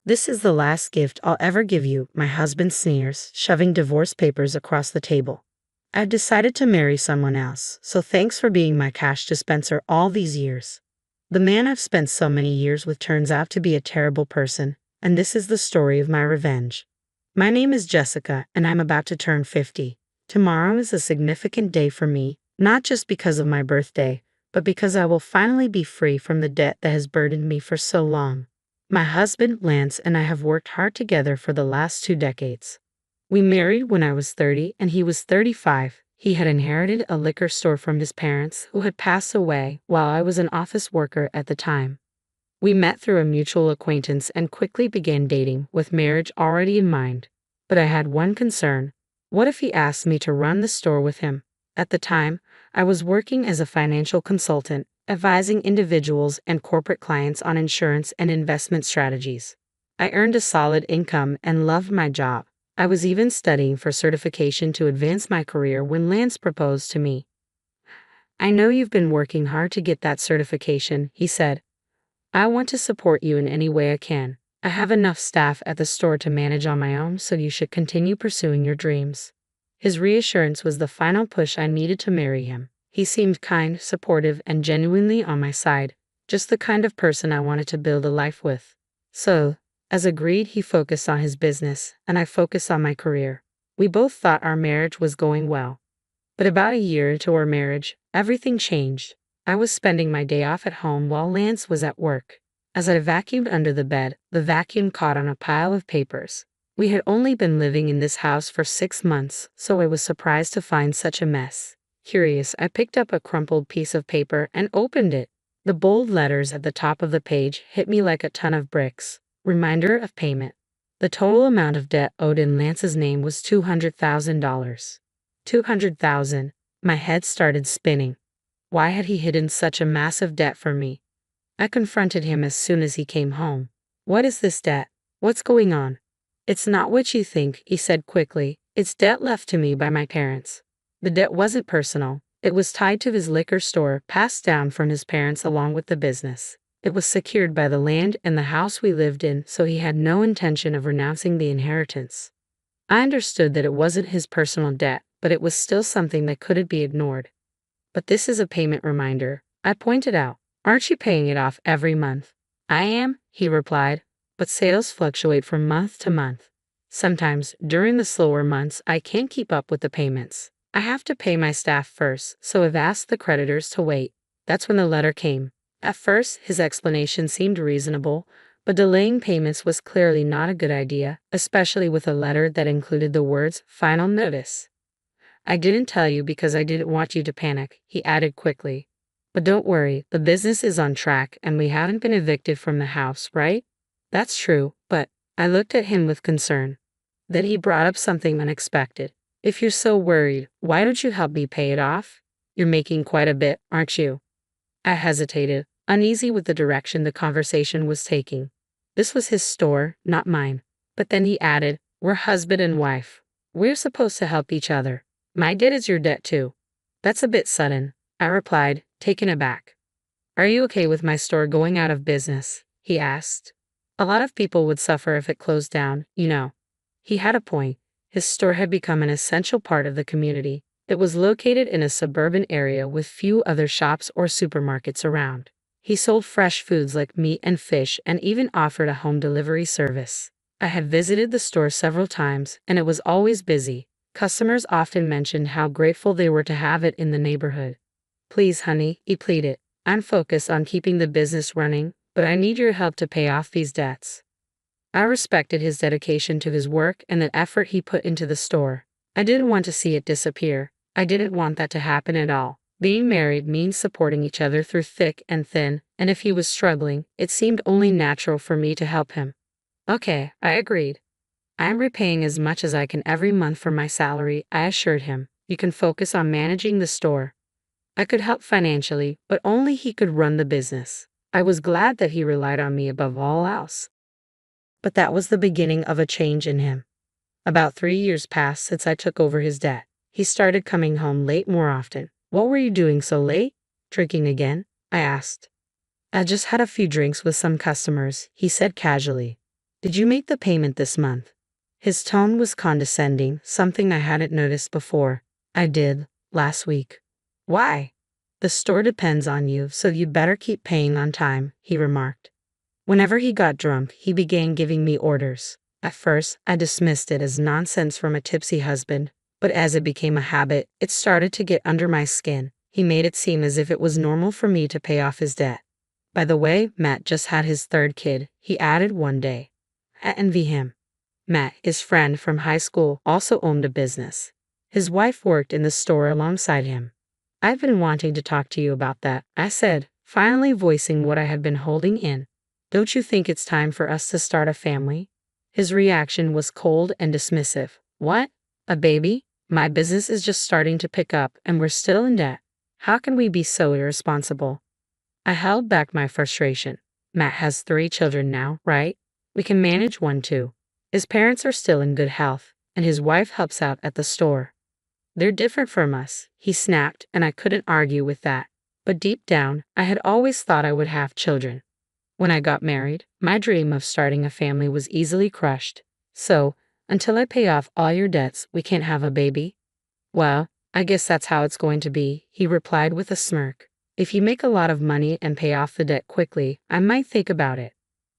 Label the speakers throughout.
Speaker 1: This is the last gift I'll ever give you, my husband sneers, shoving divorce papers across the table. I've decided to marry someone else, so thanks for being my cash dispenser all these years. The man I've spent so many years with turns out to be a terrible person, and this is the story of my revenge. My name is Jessica, and I'm about to turn 50. Tomorrow is a significant day for me, not just because of my birthday, but because I will finally be free from the debt that has burdened me for so long. My husband, Lance, and I have worked hard together for the last 2 decades. We married when I was 30 and he was 35. He had inherited a liquor store from his parents, who had passed away while I was an office worker at the time. We met through a mutual acquaintance and quickly began dating, with marriage already in mind. But I had one concern. What if he asked me to run the store with him? At the time, I was working as a financial consultant, advising individuals and corporate clients on insurance and investment strategies. I earned a solid income and loved my job. I was even studying for certification to advance my career when Lance proposed to me. "I know you've been working hard to get that certification," he said. "I want to support you in any way I can. I have enough staff at the store to manage on my own, so you should continue pursuing your dreams." His reassurance was the final push I needed to marry him. He seemed kind, supportive, and genuinely on my side, just the kind of person I wanted to build a life with. So, as agreed, he focused on his business, and I focused on my career. We both thought our marriage was going well. But about a year into our marriage, everything changed. I was spending my day off at home while Lance was at work. As I vacuumed under the bed, the vacuum caught on a pile of papers. We had only been living in this house for 6 months, so I was surprised to find such a mess. Curious, I picked up a crumpled piece of paper and opened it. The bold letters at the top of the page hit me like a ton of bricks. Reminder of payment. The total amount of debt owed in Lance's name was $200,000. $200,000. My head started spinning. Why had he hidden such a massive debt from me? I confronted him as soon as he came home. "What is this debt? What's going on?" "It's not what you think," he said quickly. "It's debt left to me by my parents." The debt wasn't personal. It was tied to his liquor store, passed down from his parents along with the business. It was secured by the land and the house we lived in, so he had no intention of renouncing the inheritance. I understood that it wasn't his personal debt, but it was still something that couldn't be ignored. "But this is a payment reminder," I pointed out. "Aren't you paying it off every month?" "I am," he replied, "but sales fluctuate from month to month. Sometimes, during the slower months, I can't keep up with the payments. I have to pay my staff first, so I've asked the creditors to wait." That's when the letter came. At first, his explanation seemed reasonable, but delaying payments was clearly not a good idea, especially with a letter that included the words "final notice." "I didn't tell you because I didn't want you to panic," he added quickly. "But don't worry, the business is on track and we haven't been evicted from the house, right?" "That's true, but—" I looked at him with concern. Then he brought up something unexpected. "If you're so worried, why don't you help me pay it off? You're making quite a bit, aren't you?" I hesitated, uneasy with the direction the conversation was taking. This was his store, not mine. But then he added, "We're husband and wife. We're supposed to help each other. My debt is your debt too." "That's a bit sudden," I replied, taken aback. "Are you okay with my store going out of business?" he asked. "A lot of people would suffer if it closed down, you know." He had a point. His store had become an essential part of the community. It was located in a suburban area with few other shops or supermarkets around. He sold fresh foods like meat and fish and even offered a home delivery service. I had visited the store several times, and it was always busy. Customers often mentioned how grateful they were to have it in the neighborhood. "Please, honey," he pleaded. "I'm focused on keeping the business running, but I need your help to pay off these debts." I respected his dedication to his work and the effort he put into the store. I didn't want to see it disappear. I didn't want that to happen at all. Being married means supporting each other through thick and thin, and if he was struggling, it seemed only natural for me to help him. "Okay," I agreed. "I'm repaying as much as I can every month from my salary," I assured him. "You can focus on managing the store." I could help financially, but only he could run the business. I was glad that he relied on me above all else. But that was the beginning of a change in him. About 3 years passed since I took over his debt. He started coming home late more often. "What were you doing so late? Drinking again?" I asked. "I just had a few drinks with some customers," he said casually. Did you make the payment this month? His tone was condescending, something I hadn't noticed before. I did, last week. Why? The store depends on you, so you better keep paying on time, he remarked. Whenever he got drunk, he began giving me orders. At first, I dismissed it as nonsense from a tipsy husband, but as it became a habit, it started to get under my skin. He made it seem as if it was normal for me to pay off his debt. By the way, Matt just had his third kid, he added one day. I envy him. Matt, his friend from high school, also owned a business. His wife worked in the store alongside him. I've been wanting to talk to you about that, I said, finally voicing what I had been holding in. Don't you think it's time for us to start a family? His reaction was cold and dismissive. What? A baby? My business is just starting to pick up and we're still in debt. How can we be so irresponsible? I held back my frustration. Matt has 3 children now, right? We can manage one too. His parents are still in good health, and his wife helps out at the store. They're different from us, he snapped, and I couldn't argue with that. But deep down, I had always thought I would have children. When I got married, my dream of starting a family was easily crushed. So, until I pay off all your debts, we can't have a baby? Well, I guess that's how it's going to be, he replied with a smirk. If you make a lot of money and pay off the debt quickly, I might think about it.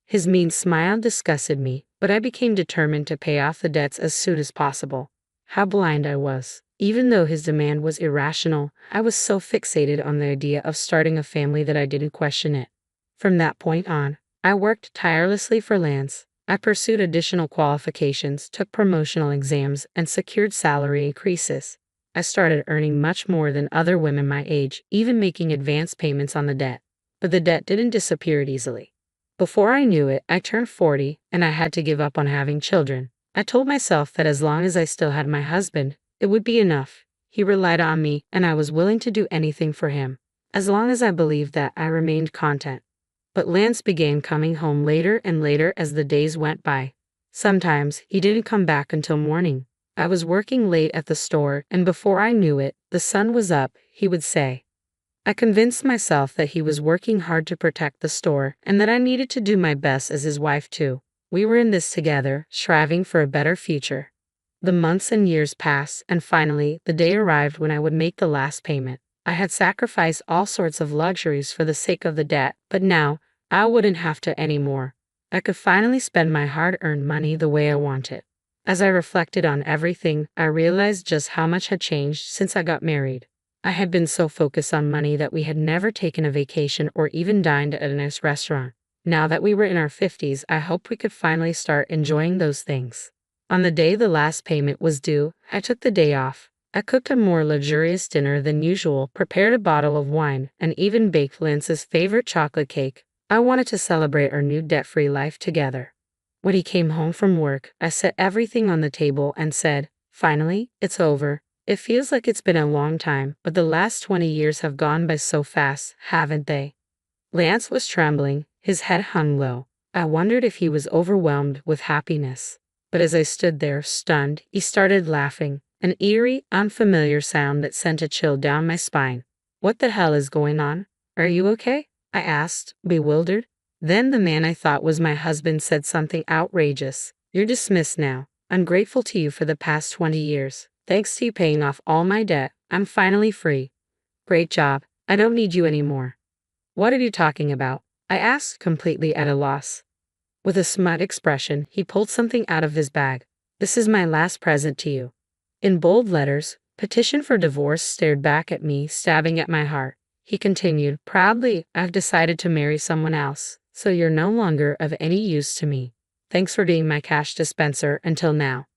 Speaker 1: His mean smile disgusted me, but I became determined to pay off the debts as soon as possible. How blind I was. Even though his demand was irrational, I was so fixated on the idea of starting a family that I didn't question it. From that point on, I worked tirelessly for Lance. I pursued additional qualifications, took promotional exams, and secured salary increases. I started earning much more than other women my age, even making advance payments on the debt. But the debt didn't disappear easily. Before I knew it, I turned 40, and I had to give up on having children. I told myself that as long as I still had my husband, it would be enough. He relied on me, and I was willing to do anything for him. As long as I believed that, I remained content. But Lance began coming home later and later as the days went by. Sometimes, he didn't come back until morning. I was working late at the store, and before I knew it, the sun was up, he would say. I convinced myself that he was working hard to protect the store, and that I needed to do my best as his wife too. We were in this together, striving for a better future. The months and years passed, and finally, the day arrived when I would make the last payment. I had sacrificed all sorts of luxuries for the sake of the debt, but now, I wouldn't have to anymore. I could finally spend my hard-earned money the way I wanted. As I reflected on everything, I realized just how much had changed since I got married. I had been so focused on money that we had never taken a vacation or even dined at a nice restaurant. Now that we were in our 50s, I hoped we could finally start enjoying those things. On the day the last payment was due, I took the day off. I cooked a more luxurious dinner than usual, prepared a bottle of wine, and even baked Lance's favorite chocolate cake. I wanted to celebrate our new debt-free life together. When he came home from work, I set everything on the table and said, "Finally, it's over. It feels like it's been a long time, but the last 20 years have gone by so fast, haven't they?" Lance was trembling, his head hung low. I wondered if he was overwhelmed with happiness. But as I stood there, stunned, he started laughing, an eerie, unfamiliar sound that sent a chill down my spine. "What the hell is going on? Are you okay?" I asked, bewildered. Then the man I thought was my husband said something outrageous. "You're dismissed now. I'm grateful to you for the past 20 years. Thanks to you paying off all my debt, I'm finally free. Great job. I don't need you anymore." "What are you talking about?" I asked, completely at a loss. With a smug expression, he pulled something out of his bag. "This is my last present to you." In bold letters, "Petition for divorce" stared back at me, stabbing at my heart. He continued, proudly, "I've decided to marry someone else, so you're no longer of any use to me. Thanks for being my cash dispenser until now."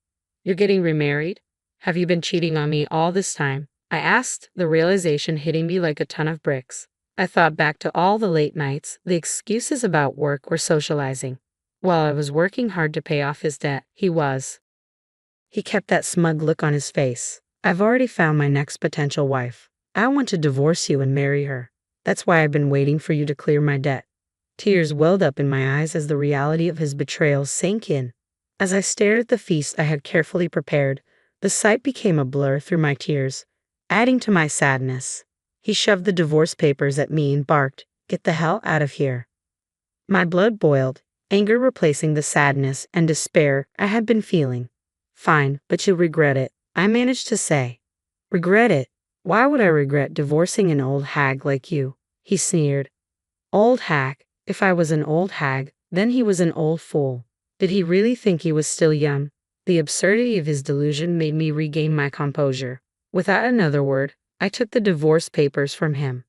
Speaker 1: "You're getting remarried? Have you been cheating on me all this time?" I asked, the realization hitting me like a ton of bricks. I thought back to all the late nights, the excuses about work or socializing. While I was working hard to pay off his debt, he was. He kept that smug look on his face. "I've already found my next potential wife. I want to divorce you and marry her. That's why I've been waiting for you to clear my debt." Tears welled up in my eyes as the reality of his betrayal sank in. As I stared at the feast I had carefully prepared, the sight became a blur through my tears, adding to my sadness. He shoved the divorce papers at me and barked, "Get the hell out of here." My blood boiled. anger replacing the sadness and despair I had been feeling. Fine, but you'll regret it, I managed to say. Regret it? Why would I regret divorcing an old hag like you? He sneered. Old hag? If I was an old hag, then he was an old fool. Did he really think he was still young? The absurdity of his delusion made me regain my composure. Without another word, I took the divorce papers from him.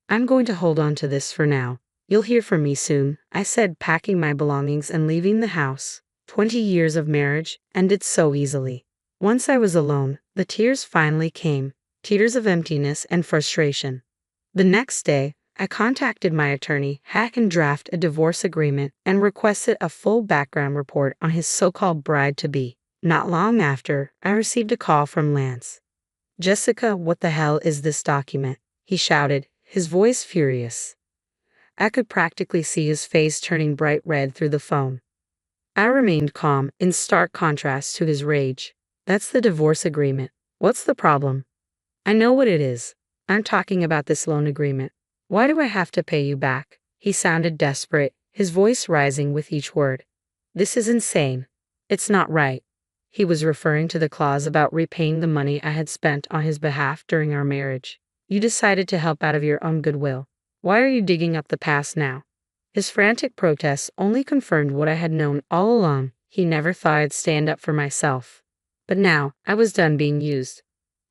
Speaker 1: I'm going to hold on to this for now. You'll hear from me soon, I said, packing my belongings and leaving the house. 20 years of marriage ended so easily. Once I was alone, the tears finally came, tears of emptiness and frustration. The next day, I contacted my attorney, had him draft a divorce agreement, and requested a full background report on his so-called bride-to-be. Not long after, I received a call from Lance. Jessica, what the hell is this document? He shouted, his voice furious. I could practically see his face turning bright red through the phone. I remained calm, in stark contrast to his rage. That's the divorce agreement. What's the problem? I know what it is. I'm talking about this loan agreement. Why do I have to pay you back? He sounded desperate, his voice rising with each word. This is insane. It's not right. He was referring to the clause about repaying the money I had spent on his behalf during our marriage. You decided to help out of your own goodwill. Why are you digging up the past now? His frantic protests only confirmed what I had known all along. He never thought I'd stand up for myself. But now, I was done being used.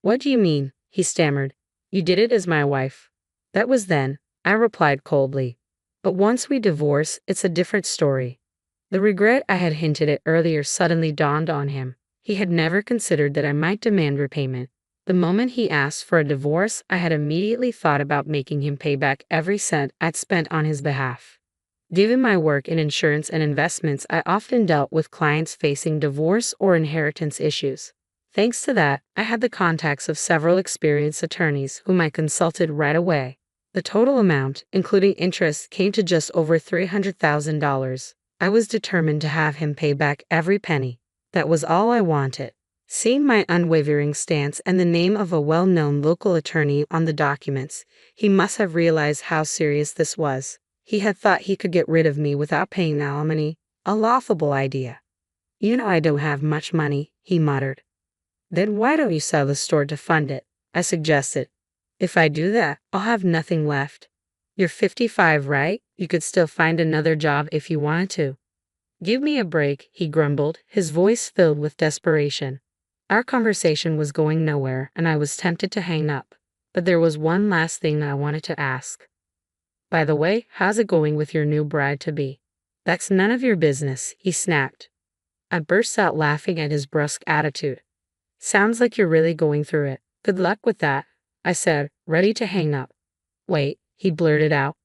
Speaker 1: What do you mean? He stammered. You did it as my wife. That was then, I replied coldly. But once we divorce, it's a different story. The regret I had hinted at earlier suddenly dawned on him. He had never considered that I might demand repayment. The moment he asked for a divorce, I had immediately thought about making him pay back every cent I'd spent on his behalf. Given my work in insurance and investments, I often dealt with clients facing divorce or inheritance issues. Thanks to that, I had the contacts of several experienced attorneys whom I consulted right away. The total amount, including interest, came to just over $300,000. I was determined to have him pay back every penny. That was all I wanted. Seeing my unwavering stance and the name of a well-known local attorney on the documents, he must have realized how serious this was. He had thought he could get rid of me without paying alimony, a laughable idea. You know I don't have much money, he muttered. Then why don't you sell the store to fund it? I suggested. If I do that, I'll have nothing left. You're 55, right? You could still find another job if you wanted to. Give me a break, he grumbled, his voice filled with desperation. Our conversation was going nowhere, and I was tempted to hang up. But there was one last thing I wanted to ask. By the way, how's it going with your new bride-to-be? That's none of your business, he snapped. I burst out laughing at his brusque attitude. Sounds like you're really going through it. Good luck with that, I said, ready to hang up. Wait, he blurted out.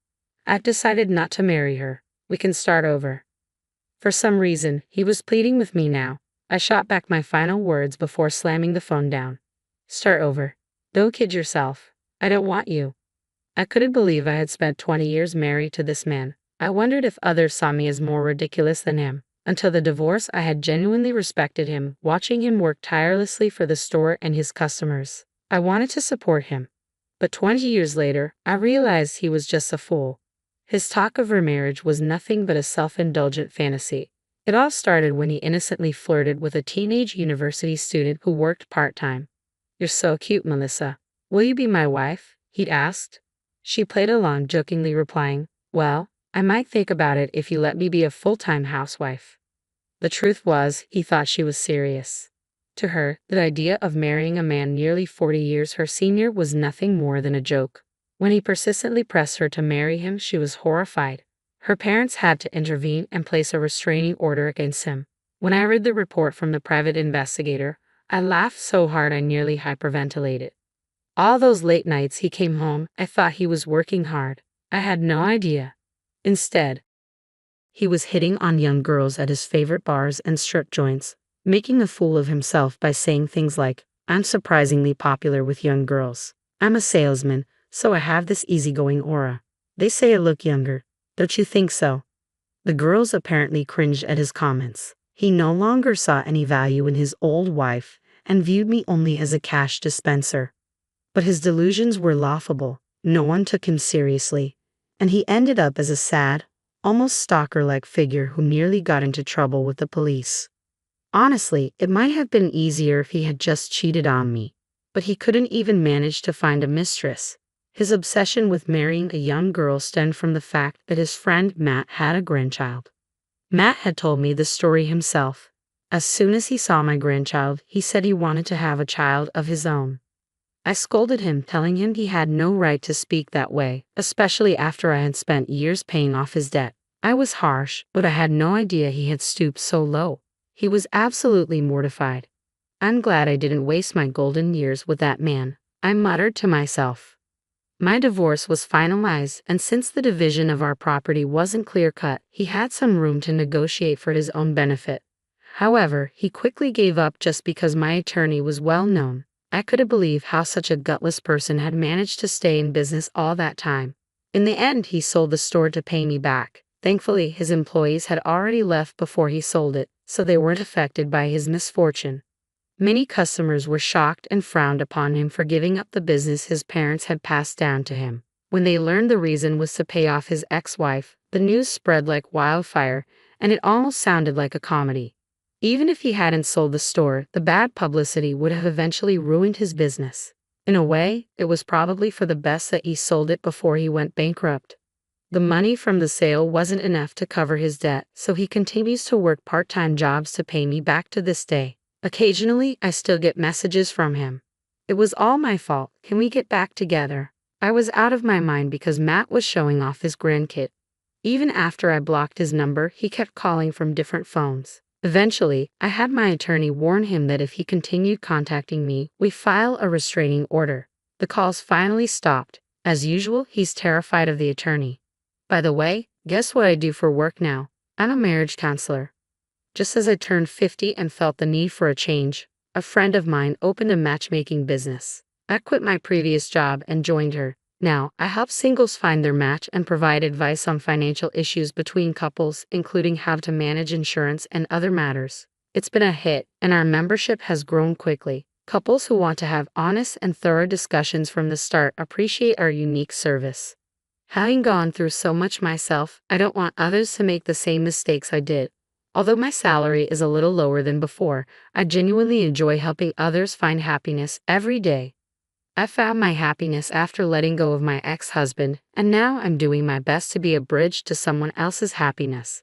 Speaker 1: I've decided not to marry her. We can start over. For some reason, he was pleading with me now. I shot back my final words before slamming the phone down. Start over. Don't kid yourself. I don't want you. I couldn't believe I had spent 20 years married to this man. I wondered if others saw me as more ridiculous than him. Until the divorce, I had genuinely respected him, watching him work tirelessly for the store and his customers. I wanted to support him. But 20 years later, I realized he was just a fool. His talk of remarriage was nothing but a self-indulgent fantasy. It all started when he innocently flirted with a teenage university student who worked part-time. You're so cute, Melissa. Will you be my wife? He'd asked. She played along, jokingly replying, well, I might think about it if you let me be a full-time housewife. The truth was, he thought she was serious. To her, the idea of marrying a man nearly 40 years her senior was nothing more than a joke. When he persistently pressed her to marry him, she was horrified. Her parents had to intervene and place a restraining order against him. When I read the report from the private investigator, I laughed so hard I nearly hyperventilated. All those late nights he came home, I thought he was working hard. I had no idea. Instead, he was hitting on young girls at his favorite bars and strip joints, making a fool of himself by saying things like, I'm surprisingly popular with young girls. I'm a salesman, so I have this easygoing aura. They say I look younger. Don't you think so? The girls apparently cringed at his comments. He no longer saw any value in his old wife and viewed me only as a cash dispenser. But his delusions were laughable. No one took him seriously, and he ended up as a sad, almost stalker-like figure who nearly got into trouble with the police. Honestly, it might have been easier if he had just cheated on me. But he couldn't even manage to find a mistress. His obsession with marrying a young girl stemmed from the fact that his friend Matt had a grandchild. Matt had told me the story himself. As soon as he saw my grandchild, he said he wanted to have a child of his own. I scolded him, telling him he had no right to speak that way, especially after I had spent years paying off his debt. I was harsh, but I had no idea he had stooped so low. He was absolutely mortified. I'm glad I didn't waste my golden years with that man, I muttered to myself. My divorce was finalized, and since the division of our property wasn't clear-cut, he had some room to negotiate for his own benefit. However, he quickly gave up just because my attorney was well known. I couldn't believe how such a gutless person had managed to stay in business all that time. In the end, he sold the store to pay me back. Thankfully, his employees had already left before he sold it, so they weren't affected by his misfortune. Many customers were shocked and frowned upon him for giving up the business his parents had passed down to him. When they learned the reason was to pay off his ex-wife, the news spread like wildfire, and it almost sounded like a comedy. Even if he hadn't sold the store, the bad publicity would have eventually ruined his business. In a way, it was probably for the best that he sold it before he went bankrupt. The money from the sale wasn't enough to cover his debt, so he continues to work part-time jobs to pay me back to this day. Occasionally, I still get messages from him. It was all my fault. Can we get back together? I was out of my mind because Matt was showing off his grandkid. Even after I blocked his number, he kept calling from different phones. Eventually, I had my attorney warn him that if he continued contacting me, we'd file a restraining order. The calls finally stopped. As usual, he's terrified of the attorney. By the way, guess what I do for work now? I'm a marriage counselor. Just as I turned 50 and felt the need for a change, a friend of mine opened a matchmaking business. I quit my previous job and joined her. Now, I help singles find their match and provide advice on financial issues between couples, including how to manage insurance and other matters. It's been a hit, and our membership has grown quickly. Couples who want to have honest and thorough discussions from the start appreciate our unique service. Having gone through so much myself, I don't want others to make the same mistakes I did. Although my salary is a little lower than before, I genuinely enjoy helping others find happiness every day. I found my happiness after letting go of my ex-husband, and now I'm doing my best to be a bridge to someone else's happiness.